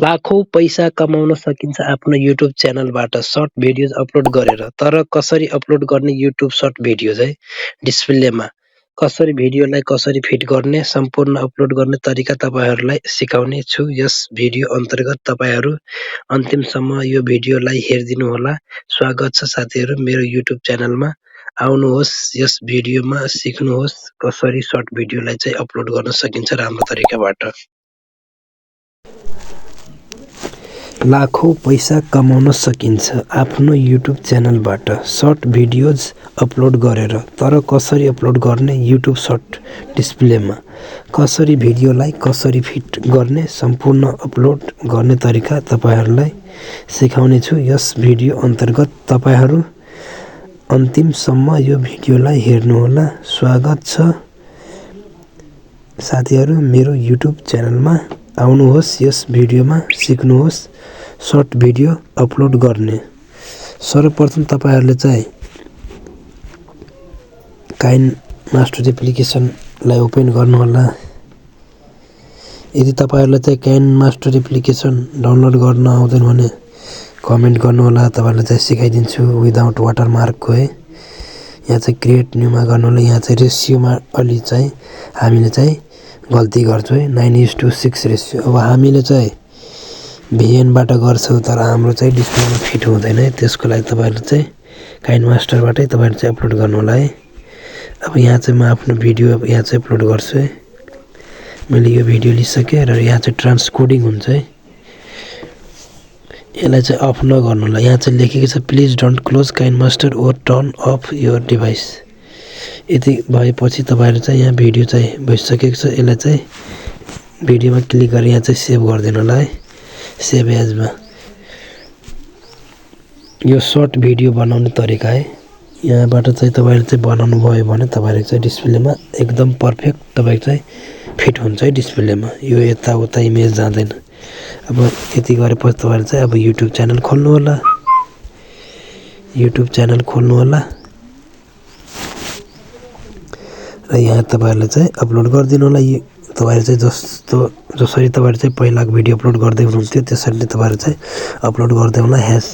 लाखौं पैसा कमाउन सकिन्छ आफ्नो युट्युब च्यानलबाट सर्ट भिडियोज अपलोड गरेर। तर कसरी अपलोड गर्ने युट्युब सर्ट भिडियोज है डिस्प्लेमा कसरी भिडियोलाई कसरी फिट गर्ने सम्पूर्ण अपलोड गर्ने तरिका तपाईहरुलाई सिकाउने छु। यस भिडियो अन्तर्गत तपाईहरु अन्तिमसम्म यो भिडियोलाई हेरिदिनुहोला। स्वागत छ साथीहरु मेरो युट्युब च्यानलमा। आउनुहोस् यस भिडियोमा सिक्नुहोस् कसरी सर्ट भिडियोलाई चाहिँ अपलोड गर्न सकिन्छ राम्रो तरिकाबाट। लाखौं पैसा कमाउन सकिन्छ आफ्नो युट्युब च्यानलबाट सर्ट भिडियोज अपलोड गरेर। तर कसरी अपलोड गर्ने युट्युब सर्ट डिस्प्लेमा कसरी भिडियोलाई कसरी फिट गर्ने सम्पूर्ण अपलोड गर्ने तरिका तपाईहरुलाई सिकाउने छु। यस भिडियो अन्तर्गत तपाईहरु अन्तिमसम्म यो भिडियोलाई हेर्नुहोला। स्वागत छ साथीहरु मेरो युट्युब च्यानलमा। आउनुहोस् यस भिडियोमा सिक्नुहोस् सर्ट भिडियो अपलोड गर्ने। सर्वप्रथम तपाईहरुले चाहिँ काइनमास्टर एप्लिकेसनलाई ओपन गर्नुहोला। यदि तपाईहरुलाई चाहिँ काइनमास्टर एप्लिकेसन डाउनलोड गर्न आउँदैन भने कमेन्ट गर्नुहोला, तपाईहरुलाई चाहिँ सिकाइदिन्छु विदाउट वाटरमार्कको है। यहाँ चाहिँ क्रिएट न्यूमा गर्नुहोला। यहाँ चाहिँ रेसियोमा अलि चाहिँ हामीले चाहिँ गल्ती गर्छौँ है 9:6 रेसियो। अब हामीले चाहिँ भिएनबाट गर्छौँ तर हाम्रो चाहिँ डिस्प्लेमा फिट हुँदैन है। त्यसको लागि तपाईहरुले चाहिँ काइनमास्टरबाटै तपाईहरु चाहिँ अपलोड गर्नु होला है। अब यहाँ चाहिँ म आफ्नो भिडियो यहाँ चाहिँ अपलोड गर्छु है। मैले यो भिडियो लिइसकेँ र यहाँ चाहिँ ट्रान्सकोडिङ हुन्छ है। यसलाई चाहिँ अफ नगर्नु होला। यहाँ चाहिँ लेखेको छ please don't close KineMaster or turn off your device. यति भएपछि तपाईहरु चाहिँ यहाँ भिडियो चाहिँ भइसकेको छ। यसलाई चाहिँ भिडियोमा क्लिक गरेर यहाँ चाहिँ सेभ गरिदिनु होला है। सेभ एजमा यो सर्ट भिडियो बनाउने तरिका है। यहाँबाट चाहिँ तपाईहरु चाहिँ बनाउनु भयो भने तपाईहरु चाहिँ डिस्प्लेमा एकदम पर्फेक्ट तपाईको चाहिँ फिट हुन्छ है डिस्प्लेमा। यो यताउता इमेज जाँदैन। अब यति गरेपछि तपाईहरु चाहिँ अब युट्युब च्यानल खोल्नु होला। युट्युब च्यानल खोल्नु होला र यहाँ तपाईहरुले चाहिँ अपलोड गरिदिनु होला। तपाईहरु चाहिँ जसरी तपाईहरु चाहिँ पहिलाको भिडियो अपलोड गर्दै हुनुहुन्थ्यो त्यसरी नै तपाईहरु चाहिँ अपलोड गर्दै होला। ह्यास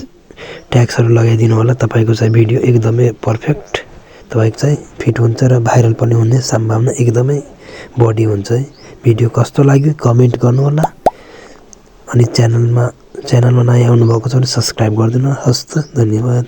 ट्याग्सहरु लगाइदिनु होला। तपाईको चाहिँ भिडियो एकदमै पर्फेक्ट तपाईको चाहिँ फिट हुन्छ र भाइरल पनि हुने सम्भावना एकदमै बढी हुन्छ है। भिडियो कस्तो लाग्यो कमेन्ट गर्नु होला। अनि च्यानलमा नयाँ आउनु भएको छ भने सब्स्क्राइब गरिदिनु। हस्त धन्यवाद।